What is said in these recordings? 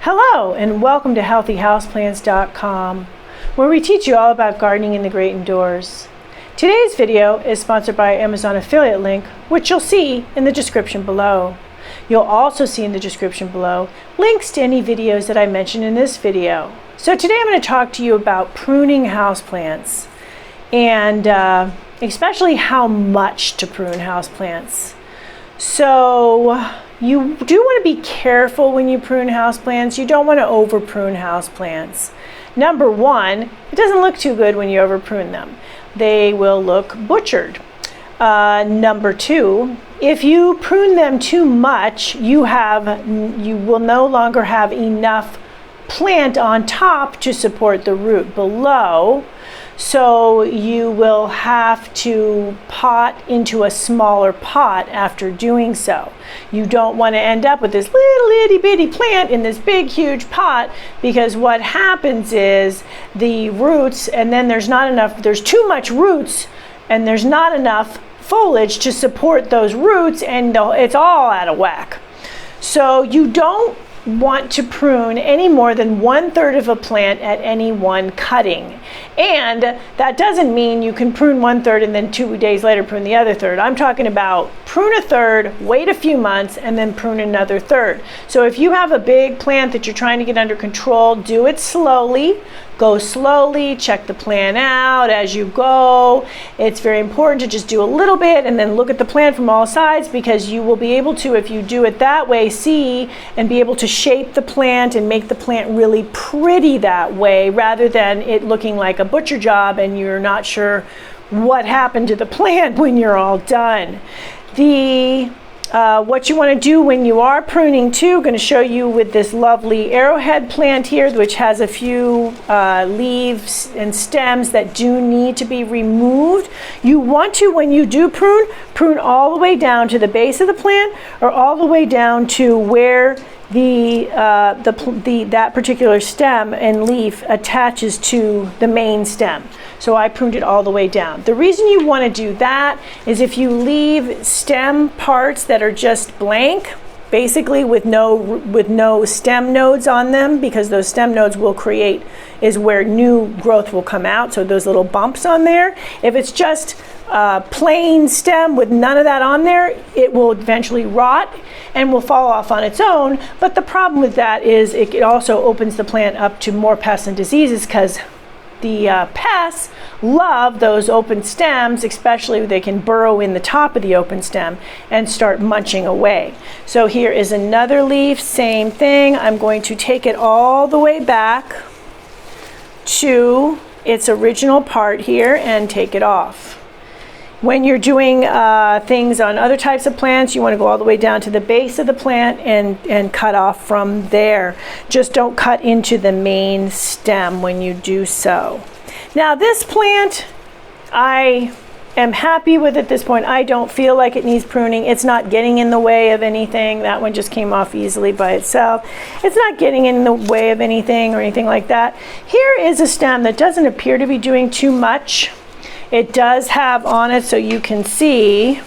Hello and welcome to healthyhouseplants.com, where we teach you all about gardening in the great indoors. Today's video is sponsored by Amazon affiliate link, which you'll see in the description below. You'll also see in the description below links to any videos that I mentioned in this video. So today I'm going to talk to you about pruning houseplants and especially how much to prune houseplants. So you do want to be careful when you prune houseplants. You don't want to over prune houseplants. Number one, it doesn't look too good when you over prune them. They will look butchered. Number two, if you prune them too much, you will no longer have enough plant on top to support the root below. So you will have to pot into a smaller pot after doing so. You don't want to end up with this little itty bitty plant in this big huge pot, because what happens is the roots, and then there's too much roots and there's not enough foliage to support those roots, and it's all out of whack. So you don't want to prune any more than 1/3 of a plant at any one cutting. And that doesn't mean you can prune 1/3 and then 2 days later prune the other third. I'm talking about prune a third, wait a few months, and then prune another third. So if you have a big plant that you're trying to get under control, do it slowly. Go slowly, check the plant out as you go. It's very important to just do a little bit and then look at the plant from all sides, because you will be able to, if you do it that way, see and be able to shape the plant and make the plant really pretty that way, rather than it looking like a butcher job and you're not sure what happened to the plant when you're all done. What you want to do when you are pruning too, I'm going to show you with this lovely arrowhead plant here, which has a few leaves and stems that do need to be removed. You want to, when you do prune all the way down to the base of the plant, or all the way down to where that particular stem and leaf attaches to the main stem. So I pruned it all the way down. The reason you want to do that is if you leave stem parts that are just blank, basically with no stem nodes on them, because those stem nodes is where new growth will come out, so those little bumps on there. If it's just a plain stem with none of that on there, it will eventually rot and will fall off on its own. But the problem with that is it also opens the plant up to more pests and diseases, because the pests love those open stems, especially they can burrow in the top of the open stem and start munching away. So here is another leaf, same thing. I'm going to take it all the way back to its original part here and take it off. When you're doing things on other types of plants, you want to go all the way down to the base of the plant and cut off from there. Just don't cut into the main stem when you do so. Now this plant, I am happy with at this point. I don't feel like it needs pruning. It's not getting in the way of anything. That one just came off easily by itself. It's not getting in the way of anything or anything like that. Here is a stem that doesn't appear to be doing too much. It does have on it, so you can see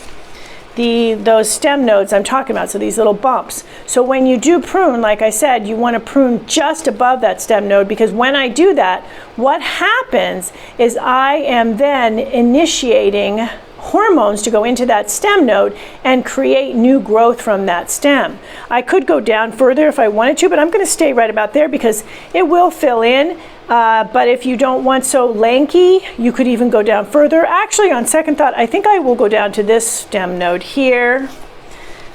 those stem nodes I'm talking about, so these little bumps. So when you do prune, like I said, you want to prune just above that stem node, because when I do that, what happens is I am then initiating hormones to go into that stem node and create new growth from that stem. I could go down further if I wanted to, but I'm going to stay right about there because it will fill in. But if you don't want so lanky, you could even go down further. Actually, on second thought, I think I will go down to this stem node here,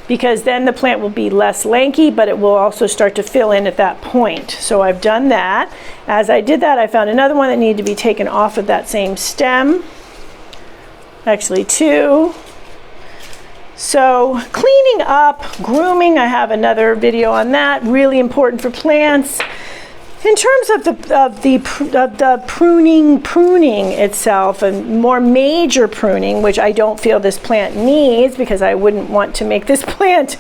because then the plant will be less lanky, but it will also start to fill in at that point. So I've done that. As I did that, I found another one that needed to be taken off of that same stem. Actually, two. So cleaning up, grooming, I have another video on that, really important for plants. In terms of the pruning itself, and more major pruning, which I don't feel this plant needs, because I wouldn't want to make this plant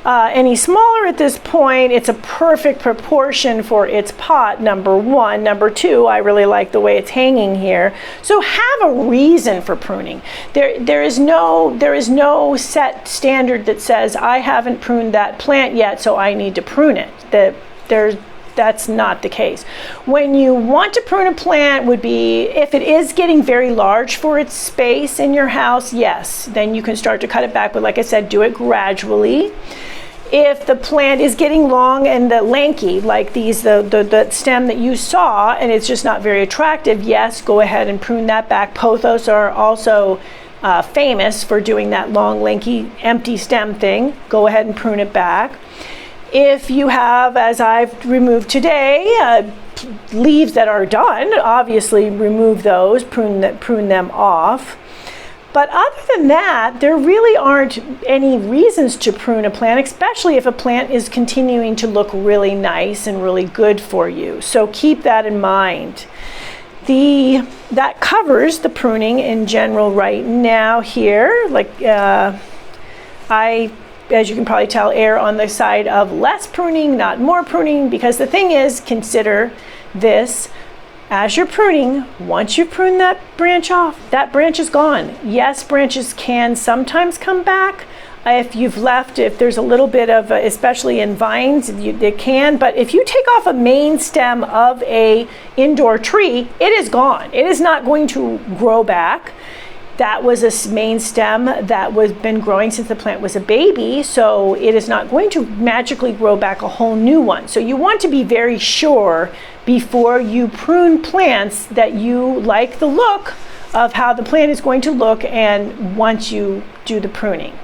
any smaller at this point. It's a perfect proportion for its pot, number one. Number two, I really like the way it's hanging here. So have a reason for pruning. There is no set standard that says I haven't pruned that plant yet, so I need to prune it. that's not the case. When you want to prune a plant would be if it is getting very large for its space in your house, yes, then you can start to cut it back, but like I said, do it gradually. If the plant is getting long and lanky, like the stem that you saw, and it's just not very attractive, yes, go ahead and prune that back. Pothos are also famous for doing that long, lanky, empty stem thing. Go ahead and prune it back. If you have, as I've removed today, leaves that are done, obviously remove those, prune them off. But other than that, there really aren't any reasons to prune a plant, especially if a plant is continuing to look really nice and really good for you. So keep that in mind. That covers the pruning in general right now here. As you can probably tell, err on the side of less pruning, not more pruning, because the thing is, consider this as you're pruning. Once you prune that branch off, that branch is gone. Yes, branches can sometimes come back. If there's a little bit of, especially in vines, they can, but if you take off a main stem of a indoor tree, it is gone. It is not going to grow back. That was a main stem that was been growing since the plant was a baby, so it is not going to magically grow back a whole new one. So you want to be very sure before you prune plants that you like the look of how the plant is going to look, and once you do the pruning.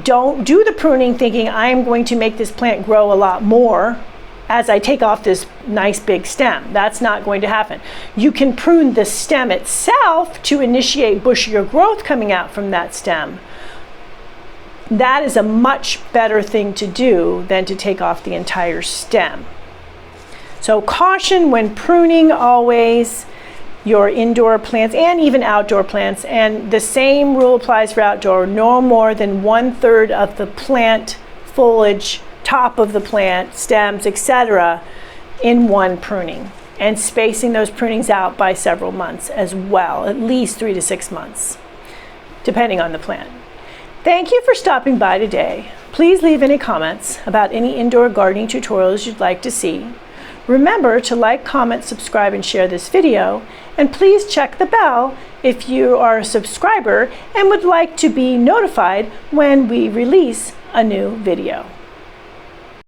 Don't do the pruning thinking I'm going to make this plant grow a lot more as I take off this nice big stem. That's not going to happen. You can prune the stem itself to initiate bushier growth coming out from that stem. That is a much better thing to do than to take off the entire stem. So caution when pruning always your indoor plants and even outdoor plants, and the same rule applies for outdoor. No more than 1/3 of the plant foliage, top of the plant, stems, etc., in one pruning, and spacing those prunings out by several months as well, at least 3 to 6 months, depending on the plant. Thank you for stopping by today. Please leave any comments about any indoor gardening tutorials you'd like to see. Remember to like, comment, subscribe, and share this video, and please check the bell if you are a subscriber and would like to be notified when we release a new video.